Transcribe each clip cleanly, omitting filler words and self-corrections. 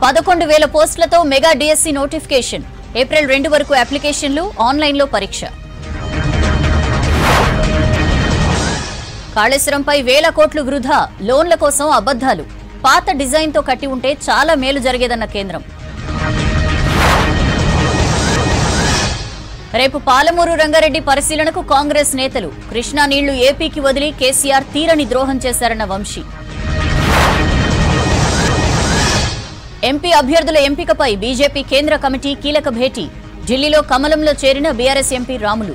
11,000 పోస్టులతో mega DSC notification. April 2 వరకు అప్లికేషన్లు, ఆన్లైన్లో పరీక్ష. కాళేశ్వరంపై వేల కోట్లు వృధా, లోన్ల కోసం అబద్ధాలు. పాత డిజైన్తో కట్టి ఉంటే చాలా మేలు జరిగేదన్న కేంద్రం. రేపు పాలమూరు రంగారెడ్డి పరిశీలనకు కాంగ్రెస్ నేతలు. కృష్ణా నీళ్లు ఏపీకి వదిలి కేసీఆర్ తీరని ద్రోహం చేశారన్న వంశీ. ఎంపీ అభ్యర్థుల ఎంపికపై బీజేపీ కేంద్ర కమిటీ కీలక భేటీ. ఢిల్లీలో కమలంలో చేరిన బీఆర్ఎస్ ఎంపీ రాములు.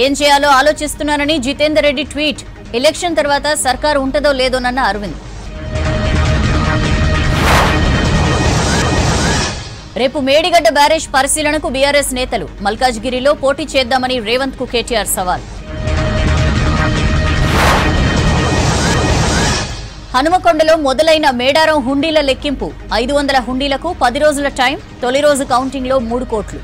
ఏం చేయాలో ఆలోచిస్తున్నానని జితేందర్ రెడ్డి ట్వీట్. ఎలక్షన్ తర్వాత సర్కారు ఉంటదో లేదోనన్న అరవింద్. రేపు మేడిగడ్డ బ్యారేజ్ పరిశీలనకు బీఆర్ఎస్ నేతలు. మల్కాజ్గిరిలో పోటీ చేద్దామని రేవంత్ కు కేటీఆర్ సవాల్. హనుమకొండలో మొదలైన మేడారం హుండీల లెక్కింపు. 500 హుండీలకు 10 రోజుల టైం. తొలి రోజు కౌంటింగ్లో 3 కోట్లు.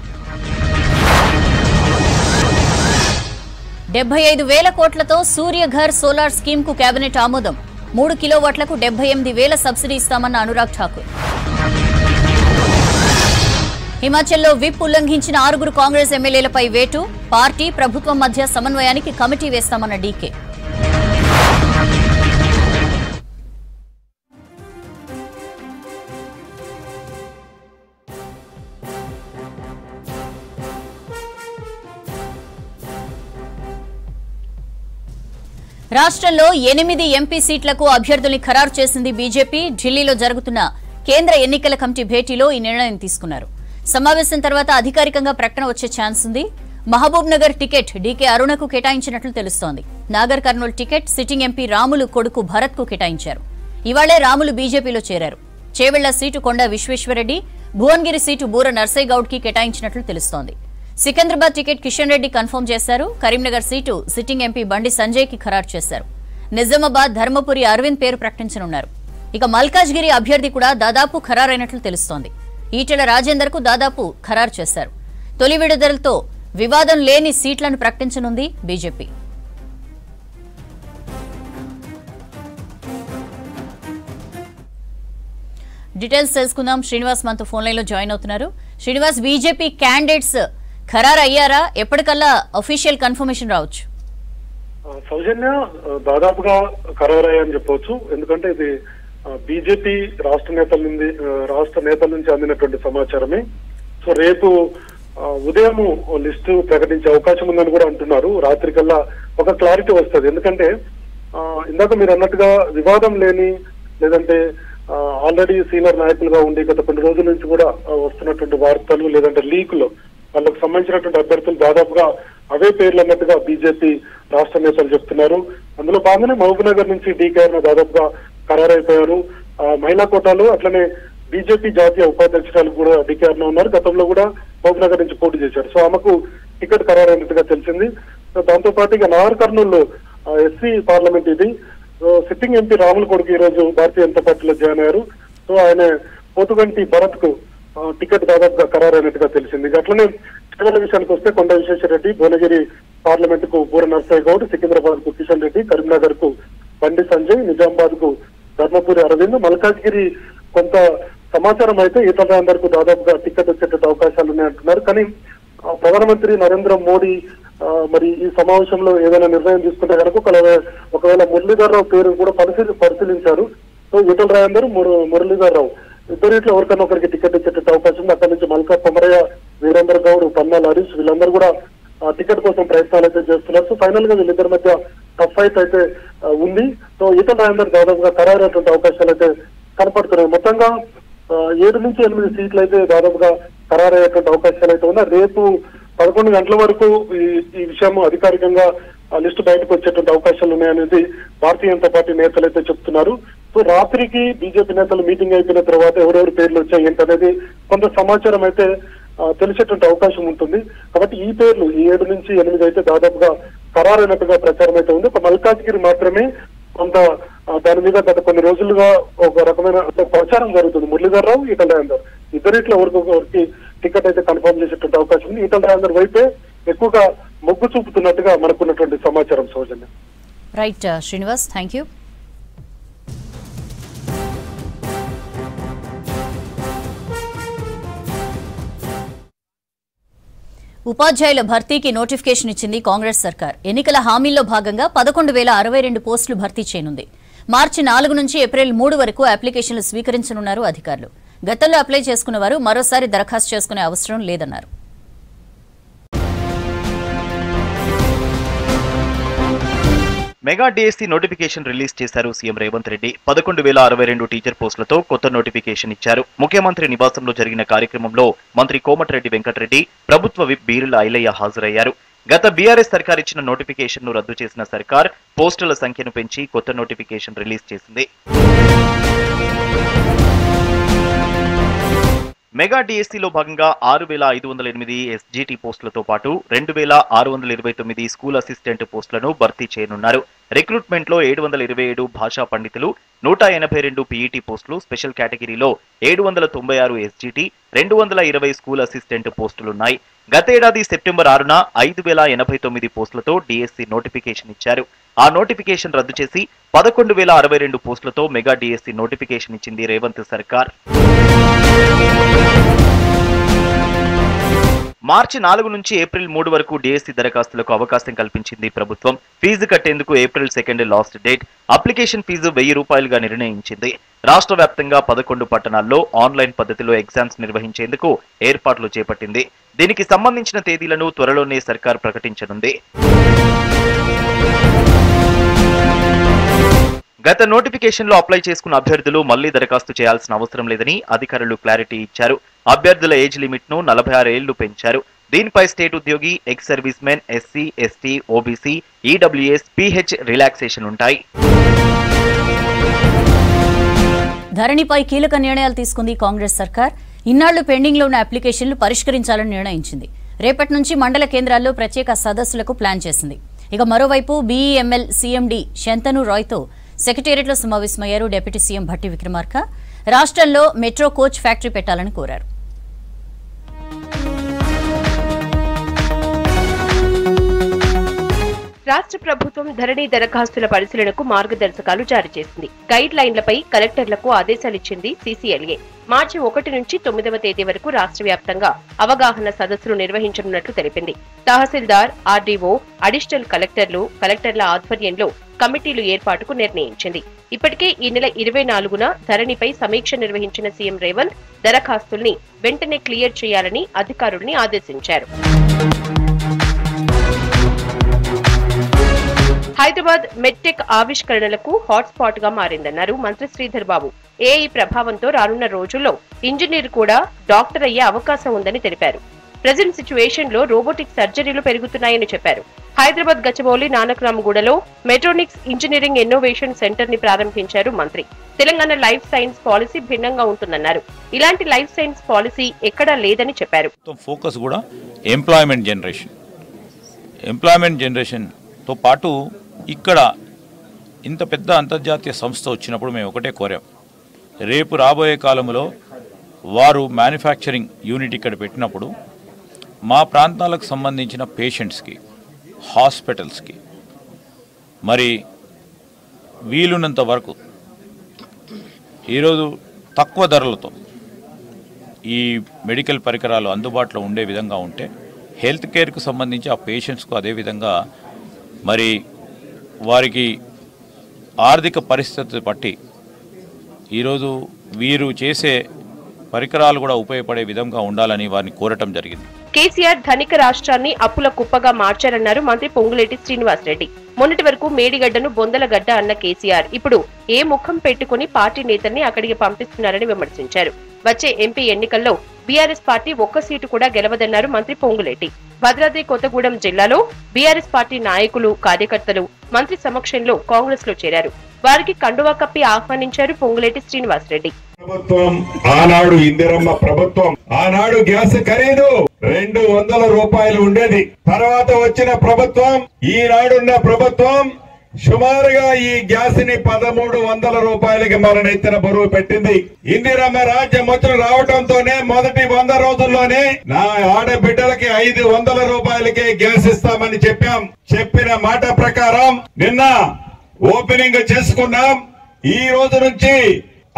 75,000 కోట్లతో సూర్యఘర్ సోలార్ స్కీమ్ కు కేబినెట్ ఆమోదం. 3 కిలోవాట్లకు 78,000 సబ్సిడీ ఇస్తామన్న అనురాగ్ ఠాకూర్. హిమాచల్లో విప్ ఉల్లంఘించిన 6 కాంగ్రెస్ ఎమ్మెల్యేలపై వేటు. పార్టీ ప్రభుత్వం మధ్య సమన్వయానికి కమిటీ వేస్తామన్న డీకే. రాష్ట్రంలో 8 ఎంపీ సీట్లకు అభ్యర్థుల్ని ఖరారు చేసింది బీజేపీ. ఢిల్లీలో జరుగుతున్న కేంద్ర ఎన్నికల కమిటీ భేటీలో ఈ నిర్ణయం తీసుకున్నారు. సమావేశం తర్వాత అధికారికంగా ప్రకటన వచ్చే ఛాన్స్ ఉంది. మహబూబ్ నగర్ టికెట్ డీకే అరుణకు కేటాయించినట్లు తెలుస్తోంది. Nagar Kurnool ticket sitting MP Ramulu కొడుకు భరత్ కు కేటాయించారు. ఇవాళే రాములు బీజేపీలో చేరారు. చేవెళ్ల సీటు కొండ విశ్వేశ్వరరెడ్డి, భువన్గిరి సీటు బూర నర్సయ్యగౌడ్ కి కేటాయించినట్లు తెలుస్తోంది. సికింద్రాబాద్ టికెట్ కిషన్ రెడ్డి కన్ఫర్మ్ చేశారు. Karimnagar seat sitting MP Bandi Sanjay కి ఖరారు చేశారు. నిజామాబాద్ ధర్మపురి అరవింద్ పేరు ప్రకటించనున్నారు. ఇక మల్కాజ్గిరి అభ్యర్థి కూడా దాదాపు ఖరారైనట్లు తెలుస్తోంది. ఈటెల రాజేందర్ కు దాదాపు ఖరారు చేశారు. తొలి విడుదలతో వివాదం లేని సీట్లను ప్రకటించనుంది బీజేపీ. డీటెయిల్స్ తెలుసుకుందాం. శ్రీనివాస్ మనతో ఫోన్ లైన్ లో జాయిన్ అవుతున్నారు. శ్రీనివాస్, బీజేపీ క్యాండిడేట్స్ ఖరారు అయ్యారా? ఎప్పటికల్లా అఫీషియల్ కన్ఫర్మేషన్ రావచ్చు? సౌజన్య, దాదాపుగా ఖరారయ్యని చెప్పవచ్చు. ఎందుకంటే ఇది బీజేపీ రాష్ట్ర నేతల నుంచి అందినటువంటి సమాచారమే. సో రేపు ఉదయం లిస్టు ప్రకటించే అవకాశం ఉందని కూడా అంటున్నారు. రాత్రి కల్లా ఒక క్లారిటీ వస్తుంది. ఎందుకంటే ఇందాక మీరు అన్నట్టుగా వివాదం లేని, లేదంటే ఆల్రెడీ సీనియర్ నాయకులుగా ఉండి గత కొన్ని రోజుల నుంచి కూడా వస్తున్నటువంటి వార్తలు, లేదంటే లీకులు, వాళ్ళకు సంబంధించినటువంటి అభ్యర్థులు దాదాపుగా అవే పేర్లు అన్నట్టుగా బీజేపీ రాష్ట్ర నేతలు చెప్తున్నారు. అందులో భాగంగానే మహబూబ్ నగర్ నుంచి డీకేఆర్ దాదాపుగా ఖరారైపోయారు. మహిళా కోటాలో అట్లనే బీజేపీ జాతీయ ఉపాధ్యక్షురాలు కూడా డీకేఆర్ లో ఉన్నారు. గతంలో కూడా మహబూబ్ నగర్ నుంచి పోటీ చేశారు. సో ఆమెకు టికెట్ ఖరారైనట్టుగా తెలిసింది. సో దాంతో పాటు ఇక నాగర్ కర్నూలు ఎస్సీ పార్లమెంట్ ఇది. సిట్టింగ్ ఎంపీ రాములు కొడుకు ఈ రోజు భారతీయ జనతా పార్టీలో జాయిన్ అయ్యారు. సో ఆయన పోతుగంటి భరత్ కు టికెట్ దాదాపుగా ఖరారైనట్టుగా తెలిసింది. అట్లనే చివరి విషయానికి వస్తే కొండ విశ్వేశ్వరరెడ్డి, భువనగిరి పార్లమెంట్ కు బూర నర్సయ్యగౌడ్, సికింద్రాబాద్ కు కిషన్ రెడ్డి, కరీంనగర్ కు బండి సంజయ్, నిజామాబాద్ కు ధర్మపురి అరవింద్, మల్కాజ్గిరి కొంత సమాచారం అయితే ఈటల అందరికీ దాదాపుగా టికెట్ వచ్చేటట్టు అవకాశాలు ఉన్నాయంటున్నారు. కానీ ప్రధానమంత్రి నరేంద్ర మోడీ మరి ఈ సమావేశంలో ఏదైనా నిర్ణయం తీసుకుంటే కనుక ఒకవేళ మురళీధర్ రావు పేరు కూడా పరిశీలించారు. సో ఈటల రాజేందర్, మురళీధర్ రావు ఇద్దరిట్లో ఎవరికైనా ఒకరికి టికెట్ ఇచ్చేటట్టు అవకాశం ఉంది. అక్కడి నుంచి మల్కా కొమరయ్య, వీరేంద్ర గౌడ్, పన్నాల హరీష్ వీళ్ళందరూ కూడా టికెట్ కోసం ప్రయత్నాలు అయితే చేస్తున్నారు. సో ఫైనల్ గా వీళ్ళిద్దరి మధ్య టఫ్ ఫైట్ అయితే ఉంది. సో ఈటల రాజేందర్ దాదాపుగా ఖరారైనటువంటి అవకాశాలు అయితే కనపడుతున్నాయి. మొత్తంగా 7 నుంచి 8 సీట్లు అయితే దాదాపుగా ఖరారయ్యేటువంటి అవకాశాలు అయితే ఉన్నాయి. రేపు 11 గంటల వరకు ఈ విషయం అధికారికంగా లిస్టు బయటకు వచ్చేటువంటి అవకాశాలు ఉన్నాయనేది భారతీయ జనతా పార్టీ నేతలు అయితే చెప్తున్నారు. సో రాత్రికి బీజేపీ నేతలు మీటింగ్ అయిపోయిన తర్వాత ఎవరెవరి పేర్లు వచ్చాయి ఏంటనేది కొంత సమాచారం అయితే తెలిసేటువంటి అవకాశం ఉంటుంది. కాబట్టి ఈ పేర్లు 7 నుంచి 8 అయితే దాదాపుగా ఖరారైనట్టుగా ప్రచారం అయితే ఉంది. ఒక మల్కాజ్గిరి మాత్రమే కొంత దాని మీద గత కొన్ని రోజులుగా ఒక రకమైన ప్రచారం జరుగుతుంది. మురళీధర్ రావు, ఈటల రాజేందర్ ఇద్దరిట్లో ఎవరికి టికెట్ అయితే కన్ఫర్మ్ చేసేటువంటి అవకాశం ఉంది. ఈటల రాజేందర్ వైపే ఎక్కువగా మొగ్గు చూపుతున్నట్టుగా మనకున్నటువంటి సమాచారం. Soujanya. Right Srinivas, thank you. ఉపాధ్యాయుల భర్తీకి నోటిఫికేషన్ ఇచ్చింది కాంగ్రెస్ సర్కార్. ఎన్నికల హామీల్లో భాగంగా 11,062 పోస్టులు భర్తీ చేయనుంది. మార్చి 4 నుంచి ఏప్రిల్ 3 వరకు అప్లికేషన్లు స్వీకరించనున్నారు అధికారులు. గతంలో అప్లై చేసుకున్న వారు మరోసారి దరఖాస్తు చేసుకునే అవసరం లేదన్నారు. మెగా డిఎస్సి నోటిఫికేషన్ రిలీజ్ చేశారు సీఎం రేవంత్ రెడ్డి. 11,062 టీచర్ పోస్టులతో కొత్త నోటిఫికేషన్ ఇచ్చారు. ముఖ్యమంత్రి నివాసంలో జరిగిన కార్యక్రమంలో మంత్రి కోమటిరెడ్డి వెంకటరెడ్డి, ప్రభుత్వ విప్ బీరుల ఐలయ్య హాజరయ్యారు. గత బీఆర్ఎస్ సర్కార్ ఇచ్చిన నోటిఫికేషన్ ను రద్దు చేసిన సర్కార్ పోస్టుల సంఖ్యను పెంచి కొత్త నోటిఫికేషన్ రిలీజ్ చేసింది. మెగా డిఎస్సిలో భాగంగా 6,508 ఎస్జిటి పోస్టులతో పాటు 2,629 స్కూల్ అసిస్టెంట్ పోస్టులను భర్తీ చేయనున్నారు. రిక్రూట్మెంట్ లో 727 భాషా పండితులు, 182 పీఈటీ పోస్టులు, స్పెషల్ కేటగిరీలో 796 ఎస్జిటి, 220 స్కూల్ అసిస్టెంట్ పోస్టులున్నాయి. గతేడాది సెప్టెంబర్ 6న 5,089 పోస్టులతో డిఎస్సి నోటిఫికేషన్ ఇచ్చారు. ఆ నోటిఫికేషన్ రద్దు చేసి 11,062 పోస్టులతో మెగా డిఎస్సి నోటిఫికేషన్ ఇచ్చింది రేవంత్ సర్కార్. మార్చి 4 నుంచి ఏప్రిల్ 3 వరకు డిఎస్సి దరఖాస్తులకు అవకాశం కల్పించింది ప్రభుత్వం. ఫీజు కట్టేందుకు April 2 last date. Application fee ₹1000గా నిర్ణయించింది. రాష్ట్ర వ్యాప్తంగా 11 పట్టణాల్లో ఆన్లైన్ పద్ధతిలో ఎగ్జామ్స్ నిర్వహించేందుకు ఏర్పాట్లు చేపట్టింది. దీనికి సంబంధించిన తేదీలను త్వరలోనే సర్కార్ ప్రకటించనుంది. గత నోటిఫికేషన్లో అప్లై చేసుకున్న అభ్యర్థులు మళ్లీ దరఖాస్తు చేయాల్సిన అవసరం లేదని అధికారులు క్లారిటీ ఇచ్చారు. అభ్యర్థుల ఏజ్ లిమిట్ ను 46 ఏళ్లు పెంచారు. దీనిపై స్టేట్ ఉద్యోగి, ex service men, SC, ST, OBC, EWS, pH relaxation ఉంటాయి. ధరణిపై కీలక నిర్ణయాలు తీసుకుంది కాంగ్రెస్ సర్కార్. ఇన్నాళ్లు పెండింగ్ లో ఉన్న అప్లికేషన్లు పరిష్కరించాలని నిర్ణయించింది. రేపటి నుంచి మండల కేంద్రాల్లో ప్రత్యేక సదస్సులకు ప్లాన్ చేసింది. ఇక మరోవైపు బీఈఎంఎల్ సీఎండీ శంతను రాయ్తో సెక్రటేరియట్లో సమావేశమయ్యారు డిప్యూటీ సీఎం భట్టి విక్రమార్క. రాష్ట్రంలో మెట్రో కోచ్ ఫ్యాక్టరీ పెట్టాలని కోరారు. రాష్ట్ర ప్రభుత్వం ధరణి దరఖాస్తుల పరిశీలనకు మార్గదర్శకాలు జారీ చేసింది. గైడ్ లైన్లపై కలెక్టర్లకు ఆదేశాలిచ్చింది సీసీఎల్ఏ. మార్చి 1 నుంచి 9వ తేదీ వరకు రాష్ట్ర వ్యాప్తంగా అవగాహన సదస్సులు నిర్వహించనున్నట్లు తెలిపింది. తహసీల్దార్, ఆర్డీఓ, అడిషనల్ కలెక్టర్లు, కలెక్టర్ల ఆధ్వర్యంలో కమిటీలు ఏర్పాటుకు నిర్ణయించింది. ఇప్పటికే ఈ నెల 24న ధరణిపై సమీక్ష నిర్వహించిన సీఎం రేవంత్ దరఖాస్తుల్ని వెంటనే క్లియర్ చేయాలని అధికారుల్ని ఆదేశించారు. హైదరాబాద్ మెడ్టెక్ ఆవిష్కరణలకు హాట్స్పాట్ గా మారిందన్నారు మంత్రి శ్రీధర్ బాబు. ఏఐ ప్రభావంతో రానున్న రోజుల్లో ఇంజనీర్ కూడా డాక్టర్ అయ్యే అవకాశం ఉందని తెలిపారు. ప్రెజెంట్ సిచ్యువేషన్ లో రోబోటిక్ సర్జరీలు పెరుగుతున్నాయని చెప్పారు. హైదరాబాద్ గచ్చిబౌలి నానక్రామ్గూడలో మెట్రోనిక్స్ ఇంజనీరింగ్ ఇన్నోవేషన్ సెంటర్ ని ప్రారంభించారు మంత్రి. తెలంగాణ లైఫ్ సైన్స్ పాలసీ భిన్నంగా ఉంటుందన్నారు. ఇలాంటి లైఫ్ సైన్స్ పాలసీ ఎక్కడా లేదని చెప్పారు. ఫోకస్ కూడా ఎంప్లాయ్మెంట్ జనరేషన్ తో పాటు ఇక్కడ ఇంత పెద్ద అంతర్జాతీయ సంస్థ వచ్చినప్పుడు మేము ఒకటే కోరాం, రేపు రాబోయే కాలంలో వారు మ్యానుఫ్యాక్చరింగ్ యూనిట్ ఇక్కడ పెట్టినప్పుడు మా ప్రాంతాలకు సంబంధించిన పేషెంట్స్కి, హాస్పిటల్స్కి మరి వీలున్నంత వరకు ఈరోజు తక్కువ ధరలతో ఈ మెడికల్ పరికరాలు అందుబాటులో ఉండే విధంగా ఉంటే హెల్త్ కేర్కు సంబంధించి ఆ పేషెంట్స్కు అదేవిధంగా మరి వారికి ఆర్థిక పరిస్థితి బట్టి ఈరోజు వీరు చేసే పరికరాలు కూడా ఉపయోగపడే విధంగా ఉండాలని వారిని కోరటం జరిగింది. కేసీఆర్ ధనిక రాష్ట్రాన్ని అప్పుల కుప్పగా మార్చారన్నారు మంత్రి పొంగులేటి శ్రీనివాసరెడ్డి. మొన్నటి వరకు మేడిగడ్డను బొందలగడ్డ అన్న కేసీఆర్ ఇప్పుడు ఏ ముఖం పెట్టుకుని పార్టీ నేతల్ని అక్కడికి పంపిస్తున్నారని విమర్శించారు. వచ్చే ఎంపీ ఎన్నికల్లో బీఆర్ఎస్ పార్టీ ఒక్క సీటు కూడా గెలవదన్నారు మంత్రి పొంగులేటి. భద్రాద్రి కొత్తగూడెం జిల్లాలో బీఆర్ఎస్ పార్టీ నాయకులు, కార్యకర్తలు మంత్రి సమక్షంలో కాంగ్రెస్ లో చేరారు. వారికి కండువా కప్పి ఆహ్వానించారు పొంగులేటి శ్రీనివాసరెడ్డి. ప్రభుత్వం ఆనాడు ఇందిరమ్మ ప్రభుత్వం, ఆనాడు గ్యాస్ ఖరీదు 200 రూపాయలు ఉండేది. తర్వాత వచ్చిన ప్రభుత్వం, ఈనాడున్న ప్రభుత్వం సుమారుగా ఈ గ్యాస్ ని 1300 రూపాయలకి మన నెత్తిన బరువు పెట్టింది. ఇందిరమ్మ రాజ్యం వచ్చిన రావడంతోనే మొదటి 100 రోజుల్లోనే నా ఆడబిడ్డలకి 500 రూపాయలకే గ్యాస్ ఇస్తామని చెప్పాం. చెప్పిన మాట ప్రకారం నిన్న ఓపెనింగ్ చేసుకున్నాం. ఈ రోజు నుంచి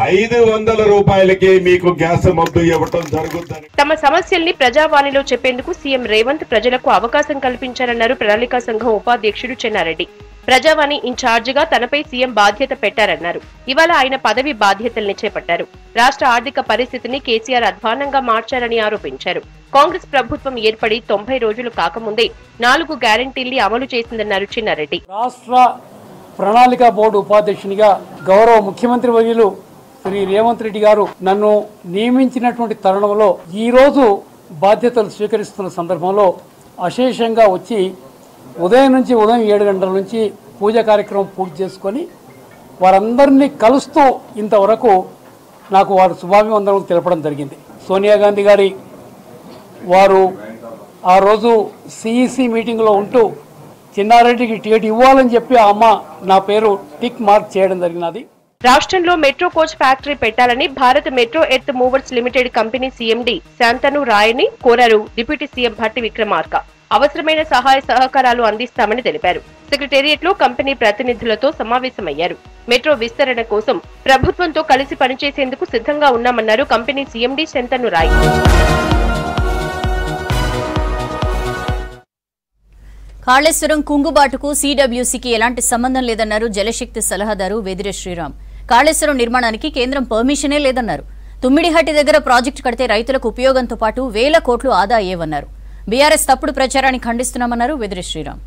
500 రూపాయలకే మీకు గ్యాస్ మొద్దు ఇవ్వటం జరుగుతుంది. తమ సమస్యల్ని ప్రజావాణిలో చెప్పేందుకు సీఎం రేవంత్ ప్రజలకు అవకాశం కల్పించారన్నారు ప్రణాళికా సంఘం ఉపాధ్యక్షుడు చెన్నారెడ్డి. ప్రజావాణి ఇన్ఛార్జిగా తనపై సీఎం బాధ్యత పెట్టారన్నారు. ఇవాళ ఆయన పదవి బాధ్యతల్ని చేపట్టారు. రాష్ట్ర ఆర్థిక పరిస్థితిని కేసీఆర్ అధ్వానంగా మార్చారని ఆరోపించారు. కాంగ్రెస్ ప్రభుత్వం ఏర్పడి 90 రోజులు కాకముందే 4 గ్యారంటీల్ని అమలు చేసిందన్నారు చెన్నారెడ్డి. రాష్ట్ర ప్రణాళిక బోర్డు ఉపాధ్యక్షునిగా గౌరవ ముఖ్యమంత్రి వర్యులు శ్రీ రేవంత్ రెడ్డి గారు నన్ను నియమించినటువంటి తరుణంలో ఈ రోజు బాధ్యతలు స్వీకరిస్తున్న సందర్భంలో అశేషంగా వచ్చి ఉదయం 7 గంటల నుంచి పూజ కార్యక్రమం పూర్తి చేసుకొని వారందరినీ కలుస్తూ ఇంతవరకు నాకు వారు శుభాభివందనలు తెలపడం జరిగింది. సోనియా గాంధీ గారి వారు ఆ రోజు సిఈసి మీటింగ్లో ఉంటూ చెన్నారెడ్డికి టికెట్ ఇవ్వాలని చెప్పి ఆ అమ్మ నా పేరు టిక్ మార్క్ చేయడం జరిగినది. రాష్ట్రంలో మెట్రో కోచ్ ఫ్యాక్టరీ పెట్టాలని Bharat metro earth movers limited company CMD Shantanu రాయని కోరారు డిప్యూటీ సీఎం భట్టి విక్రమార్క. అవసరమైన సహాయ సహకారాలు అందిస్తామని తెలిపారు. సెక్రటేరియట్ లో కంపెనీ ప్రతినిధులతో సమావేశమయ్యారు. మెట్రో విస్తరణ కోసం ప్రభుత్వంతో కలిసి పనిచేసేందుకు సిద్ధంగా ఉన్నామన్నారు కంపెనీ సీఎండీ శాంతను రాయ్. కాళేశ్వరం కుంగుబాటుకు సిడబ్ల్యూసీకి ఎలాంటి సంబంధం లేదన్నారు జలశక్తి సలహాదారు వెదిరే శ్రీరామ్. కాళేశ్వరం నిర్మాణానికి కేంద్రం పర్మిషనే లేదన్నారు. తుమ్మిడిహట్టి దగ్గర ప్రాజెక్టు కడితే రైతులకు ఉపయోగంతో పాటు 1000 కోట్లు ఆదా అయ్యేవన్నారు. బీఆర్ఎస్ తప్పుడు ప్రచారాన్ని ఖండిస్తున్నామన్నారు వెదిరే శ్రీరామ్.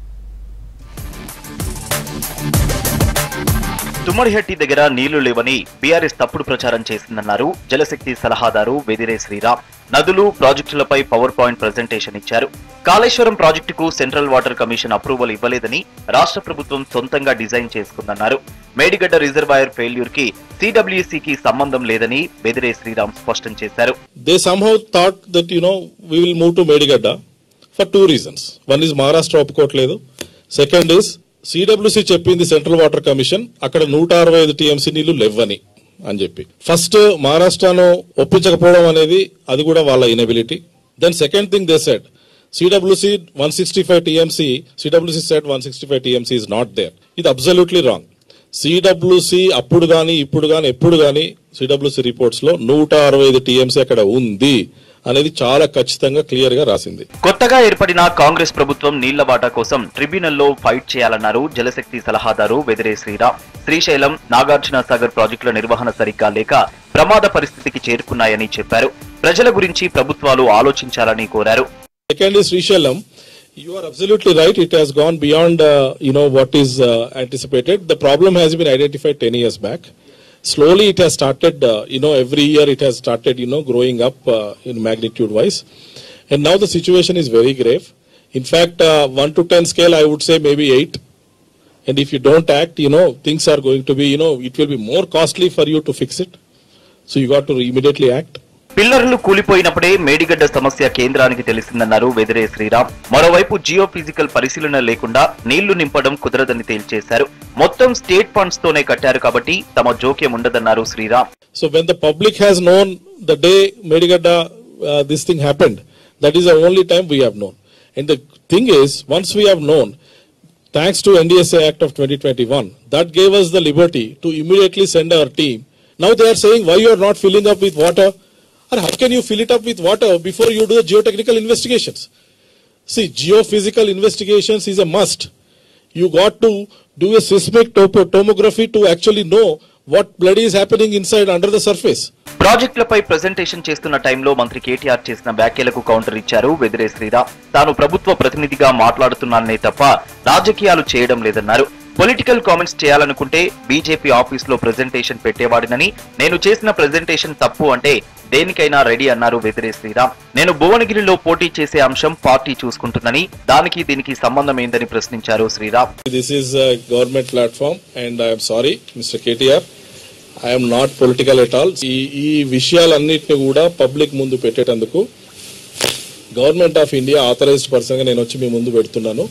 తుమ్మడిహట్టి దగ్గర నీళ్లు లేవని బీఆర్ఎస్ తప్పుడు ప్రచారం చేసిందన్నారు జలశక్తి సలహాదారు వెదిరే శ్రీరామ్. నదులు, ప్రాజెక్టులపై పవర్ పాయింట్ ప్రెజెంటేషన్ ఇచ్చారు. కాళేశ్వరం ప్రాజెక్టుకు సెంట్రల్ వాటర్ కమిషన్ అప్రూవల్ ఇవ్వలేదని రాష్ట్ర ప్రభుత్వం సొంతంగా డిజైన్ చేసుకుందన్నారు. మేడిగడ్డ రిజర్వాయర్ ఫెయిల్యూర్ కి సిడబ్ల్యూసీకి సంబంధం లేదని వెదిరే శ్రీరామ్ స్పష్టం చేశారు. They somehow thought that we will move to Medigada for 2 reasons. One is Maharashtra ఒప్పుకోవట్లేదు. Second is సిడబ్ల్యూసీ చెప్పింది సెంట్రల్ వాటర్ కమిషన్ అక్కడ 165 టీఎంసీ నీళ్లు లేవని అని చెప్పి. ఫస్ట్ మహారాష్ట్రను ఒప్పించకపోవడం అనేది అది కూడా వాళ్ళ inability. Then second thing they said CWC 165 TMC, CWC said 165 TMC is not there. ఇది అబ్సల్యూట్లీ రాంగ్. సిడబ్ల్యూసీ అప్పుడు గానీ ఇప్పుడు గానీ ఎప్పుడు గానీ సిడబ్ల్యూసీ రిపోర్ట్స్ లో 165 టీఎంసీ అక్కడ ఉంది అనేది చాలా ఖచ్చితంగా క్లియర్ గా రాసింది. కొత్తగా ఏర్పడిన కాంగ్రెస్ ప్రభుత్వం నీళ్ల వాటా కోసం ట్రిబ్యునల్లో ఫైట్ చేయాలన్నారు జలశక్తి సలహాదారు వెదిరే శ్రీరామ్. శ్రీశైలం, నాగార్జున సాగర్ ప్రాజెక్టుల నిర్వహణ సరిగ్గా లేక ప్రమాద పరిస్థితికి చేరుకున్నాయని చెప్పారు. ప్రజల గురించి ప్రభుత్వాలు ఆలోచించాలని కోరారు. Second Srisailam, you are absolutely right. It has gone beyond what is anticipated. The problem has been identified 10 years back. Slowly it has started, every year it has started, growing up in magnitude wise. And now the situation is very grave. In fact, 1 to 10 scale, I would say maybe 8. And if you don't act, things are going to be, it will be more costly for you to fix it. So you got to immediately act. పిల్లర్లు కూలిపోయినప్పుడే మేడిగడ్డ సమస్య కేంద్రానికి తెలిసిందన్నారు వెదిరే శ్రీరామ్. మరోవైపు Jio physical పరిశీలన లేకుండా నీళ్లు నింపడం కుదరదని తేల్చేశారు. మొత్తం స్టేట్ ఫండ్స్ తోనే కట్టారు కాబట్టి తమ జోక్యం ఉండదన్నారు Sriram. So when the public has known the day Medigada this thing happened, that is the only time we have known. And the thing is, once we have known, thanks to NDSA Act of 2021, that gave us the liberty to immediately send our team. Now they are saying, why you are not filling up with water? Or how can you fill it up with water before you do the geotechnical investigations? See, geophysical investigations is a must. You got to do a seismic tomography to actually know what bloody is happening inside under the surface. ప్రాజెక్టులపై presentation చేస్తున్న టైంలో మంత్రి కేటీఆర్ చేసిన వ్యాఖ్యలకు counter ఇచ్చారు వెదిరే శ్రీరామ్. తాను ప్రభుత్వ ప్రతినిధిగా మాట్లాడుతున్నాననే తప్ప రాజకీయాలు చేయడం లేదన్నారు. పొలిటికల్ కామెంట్స్ చేయాలనుకుంటే బీజేపీ ఆఫీస్ లో ప్రెజెంటేషన్ పెట్టేవాడినని, నేను చేసిన ప్రెజెంటేషన్ తప్పు అంటే దేనికైనా రెడీ అన్నారు వెదిరే శ్రీరామ్. నేను భువనగిరిలో పోటీ చేసే అంశం పార్టీ చూసుకుంటుందని, దానికి దీనికి సంబంధం ఏందని ప్రశ్నించారు Sriram. This is a government platform and I am sorry, Mr. KTR, I am not political at all. ఈ విషయాలన్నిటిని కూడా పబ్లిక్ ముందు పెట్టేటందుకు government of India authorised person గా నేను వచ్చి మీ ముందు పెడుతున్నాను.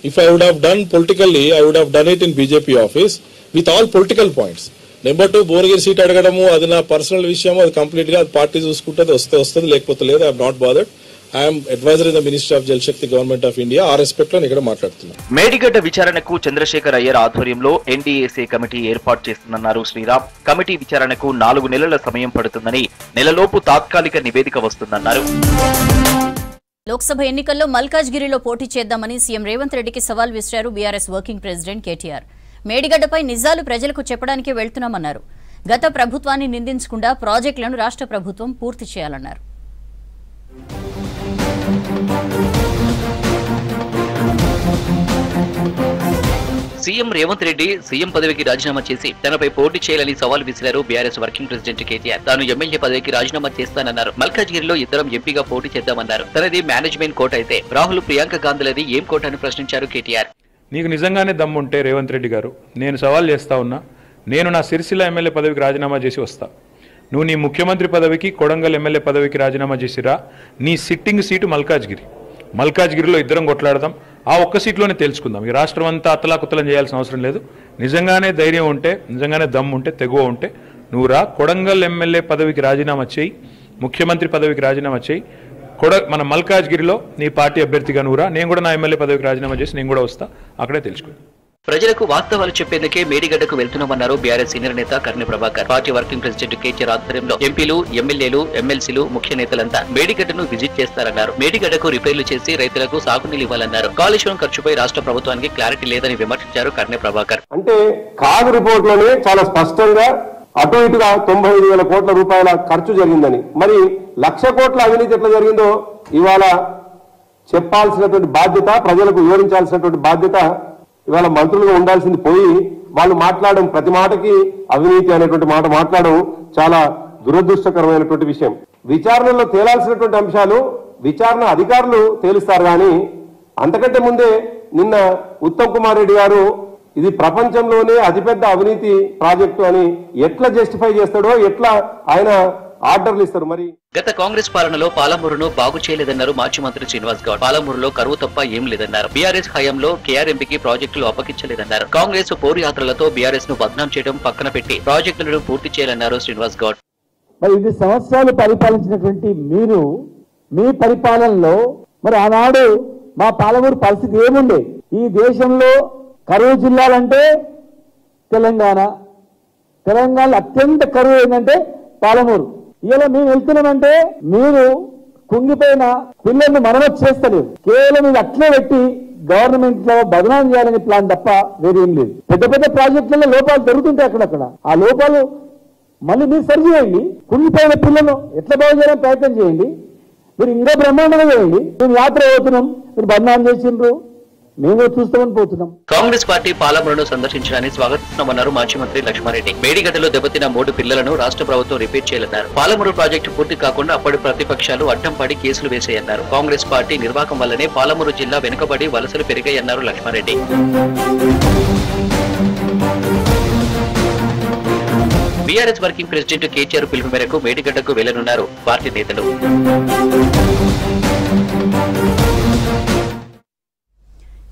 If I would have done politically, I would have done it in BJP office with all political points. Number 2, Bhuvanagiri seat అడగడము అది నా పర్సనల్ విషయం, అది కంప్లీట్ గా పార్టీ చూసుకుంటే వస్తుంది, లేకపోతే లేదు. I have not bothered. I'm advisor in the ministry of Jal Shakti government of India. ఆ రెస్పెక్ట్ లో ఇక్కడ మాట్లాడుతున్నాను. మేడిగడ్డ విచారణకు చంద్రశేఖర్ అయ్యర్ ఆధ్వర్యంలో ఎన్డీఏసీ కమిటీ ఏర్పాటు చేస్తుందన్నారు శ్రీరామ్. కమిటీ విచారణకు 4 నెలల సమయం పడుతుందని, నెలలోపు తాత్కాలిక నివేదిక వస్తుందన్నారు. లోక్సభ ఎన్నికల్లో మల్కాజ్గిరిలో పోటీ చేద్దామని సీఎం రేవంత్ రెడ్డికి సవాల్ విసిరారు బీఆర్ఎస్ వర్కింగ్ ప్రెసిడెంట్ కేటీఆర్. మేడిగడ్డపై నిజాలు ప్రజలకు చెప్పడానికి వెళ్తున్నామన్నారు. గత ప్రభుత్వాన్ని నిందించకుండా ప్రాజెక్టులను రాష్ట్ర ప్రభుత్వం పూర్తి చేయాలన్నారు. సీఎం రేవంత్ రెడ్డి సీఎం పదవికి రాజీనామా చేసి తనపై పోటీ చేయాలని సవాల్ విసిరారు బీఆర్ఎస్ వర్కింగ్ ప్రెసిడెంట్ కేటీఆర్. తాను ఎమ్మెల్యే పదవికి రాజీనామా చేస్తానన్నారు. మల్కాజ్గిరిలో ఇద్దరం ఎంపీగా పోటీ చేద్దామన్నారు. తనది మేనేజ్మెంట్ కోట అయితే రాహుల్ ప్రియాంక గాంధీలది ఏం కోట అని ప్రశ్నించారు కేటీఆర్. నీకు నిజంగానే దమ్ముంటే రేవంత్ రెడ్డి గారు, నేను సవాల్ చేస్తా ఉన్నా, నేను నా సిరిసిల్ల ఎమ్మెల్యే పదవికి రాజీనామా చేసి వస్తా. నువ్వు నీ ముఖ్యమంత్రి పదవికి, కొడంగల్ ఎమ్మెల్యే పదవికి రాజీనామా చేసిరా. నీ సిట్టింగ్ సీటు మల్కాజ్గిరిలో ఇద్దరం కొట్లాడదాం. ఆ ఒక్క సీట్లోనే తెలుసుకుందాం. ఈ రాష్ట్రం అంతా అత్తలాకుత్తలం చేయాల్సిన అవసరం లేదు. నిజంగానే ధైర్యం ఉంటే, నిజంగానే దమ్ము ఉంటే, తెగువ ఉంటే నువ్వు రా, కొడంగల్ ఎమ్మెల్యే పదవికి రాజీనామా చేయి, ముఖ్యమంత్రి పదవికి రాజీనామా చేయి. మన మల్కాజ్గిరిలో నీ పార్టీ అభ్యర్థిగా నువ్వు రా, నేను కూడా నా ఎమ్మెల్యే పదవికి రాజీనామా చేసి నేను కూడా వస్తా. అక్కడే తెలుసుకుందాం. ప్రజలకు వాస్తవాలు చెప్పేందుకే మేడిగడ్డకు వెళ్తున్నామన్నారు బీఆర్ఎస్ సీనియర్ నేత Karne Prabhakar. Party working president KTR ఆధ్వర్యంలో ఎంపీలు, ఎమ్మెల్యేలు, ఎమ్మెల్సీలు, ముఖ్య నేతలంతా మేడిగడ్డను విజిట్ చేస్తారన్నారు. మేడిగడ్డకు రిపేర్లు చేసి రైతులకు సాగునీళ్ళు ఇవ్వాలన్నారు. కాళేశ్వరం ఖర్చుపై రాష్ట్ర ప్రభుత్వానికి క్లారిటీ లేదని విమర్శించారు కర్నె ప్రభాకర్. అంటే కాగ్ రిపోర్ట్ లోనే చాలా స్పష్టంగా అటు ఇటుగా 95,000 కోట్ల రూపాయల ఖర్చు జరిగిందని, మరి 1,00,000 కోట్ల అవినీతి ఎట్లా జరిగిందో ఇవాళ చెప్పాల్సినటువంటి బాధ్యత, ప్రజలకు వివరించాల్సినటువంటి బాధ్యత ఇవాళ మంత్రులుగా ఉండాల్సింది పోయి వాళ్ళు మాట్లాడడం, ప్రతి మాటకి అవినీతి అనేటువంటి మాట మాట్లాడడం చాలా దురదృష్టకరమైనటువంటి విషయం. విచారణలో తేలాల్సినటువంటి అంశాలు విచారణ అధికారులు తేలుస్తారు కానీ అంతకంటే ముందే నిన్న ఉత్తమ్ కుమార్ రెడ్డి గారు ఇది ప్రపంచంలోనే అతిపెద్ద అవినీతి ప్రాజెక్టు అని ఎట్లా జస్టిఫై చేస్తాడో, ఎట్లా ఆయన ఆర్డర్లు ఇస్తారు. మరి గత కాంగ్రెస్ పాలనలో పాలమూరును బాగు చేయలేదన్నారు మాజీ మంత్రి శ్రీనివాస్ గౌడ్. పాలమూరులో కరువు తప్ప ఏం లేదన్నారు. బీఆర్ఎస్ హయాంలో కేఆర్ఎంపీకి ప్రాజెక్టులు అప్పగించలేదన్నారు. కాంగ్రెస్ పోరుయాత్రలతో బీఆర్ఎస్ ను బద్నాం చేయడం పక్కన పెట్టి ప్రాజెక్టులను పూర్తి చేయాలన్నారు శ్రీనివాస్ గౌడ్. మరి 5 సంవత్సరాలు పరిపాలించినటువంటి మీరు, మీ పరిపాలనలో మరి ఆనాడు మా పాలమూరు పరిస్థితి ఏముండే? ఈ దేశంలో కరువు జిల్లాలంటే తెలంగాణలో అత్యంత కరువు ఏంటంటే పాలమూరు. ఇలా మేము వెళ్తున్నామంటే మీరు కుంగిపోయిన పిల్లల్ని మరమ్మతు చేస్తలేరు. కేవలం ఇది అట్లే పెట్టి గవర్నమెంట్ లో బదనాం చేయాలని ప్లాన్ తప్ప వేరేం లేదు. పెద్ద పెద్ద ప్రాజెక్టులలో లోపాలు జరుగుతుంటాయి అక్కడక్కడ. ఆ లోపాలు మళ్ళీ మీరు సరి చేయండి. కుంగిపోయిన పిల్లలను ఎట్లా బాగు చేయడానికి ప్రయత్నం చేయండి. మీరు ఇంకా బ్రహ్మాండంగా చేయండి. మేము యాత్ర పోతున్నాం, మీరు బదనాం చేసిండ్రు, మేము చూస్తామని పోతున్నాం. కాంగ్రెస్ పార్టీ పాలమూరును సందర్శించడాన్ని స్వాగతిస్తున్నామన్నారు మాజీ మంత్రి లక్ష్మారెడ్డి. మేడిగడ్డలో దెబ్బతిన్న 3 పిల్లలను రాష్ట్ర ప్రభుత్వం రిపేర్ చేయాలన్నారు. పాలమూరు ప్రాజెక్టు పూర్తి కాకుండా అప్పటి ప్రతిపక్షాలు అడ్డం పడి కేసులు వేసాయన్నారు. కాంగ్రెస్ పార్టీ నిర్వాహకం వల్లనే పాలమూరు జిల్లా వెనుకబడి వలసలు పెరిగాయన్నారు Laxma Reddy. BRS working president KTR పిలుపు మేరకు మేడిగడ్డకు వెళ్లనున్నారు పార్టీ నేతలు.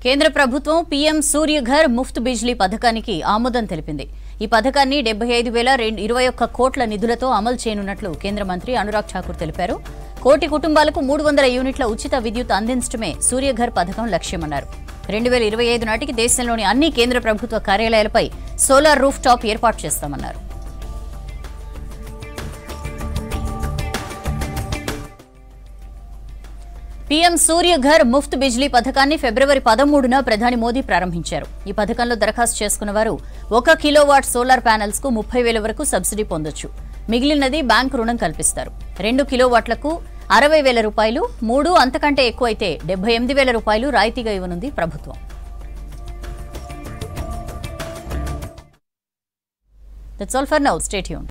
కేంద్ర ప్రభుత్వం పీఎం సూర్యఘర్ ముఫ్త్ బిజ్లీ పథకానికి ఆమోదం తెలిపింది. ఈ పథకాన్ని 75,021 కోట్ల నిధులతో అమలు చేయనున్నట్లు కేంద్ర మంత్రి అనురాగ్ ఠాకూర్ తెలిపారు. 1 కోటి కుటుంబాలకు 300 యూనిట్ల ఉచిత విద్యుత్ అందించడమే సూర్యఘర్ పథకం లక్ష్యమన్నారు. 2025 నాటికి దేశంలోని అన్ని కేంద్ర ప్రభుత్వ కార్యాలయాలపై సోలార్ రూఫ్ టాప్ ఏర్పాటు చేస్తామన్నారు. పీఎం సూర్యఘర్ ముఫ్త్ బిజ్లీ పథకాన్ని ఫిబ్రవరి 13న ప్రధాని మోదీ ప్రారంభించారు. ఈ పథకంలో దరఖాస్తు చేసుకున్న వారు 1 కిలోవాట్ సోలార్ ప్యానెల్స్ కు 30,000 వరకు సబ్సిడీ పొందొచ్చు. మిగిలినది బ్యాంకు రుణం కల్పిస్తారు. 2 కిలోవాట్లకు 60,000 రూపాయలు, 3 అంతకంటే ఎక్కువ అయితే 78,000 రూపాయలు రాయితీగా ఇవ్వనుంది ప్రభుత్వం. That's all for now. Stay tuned.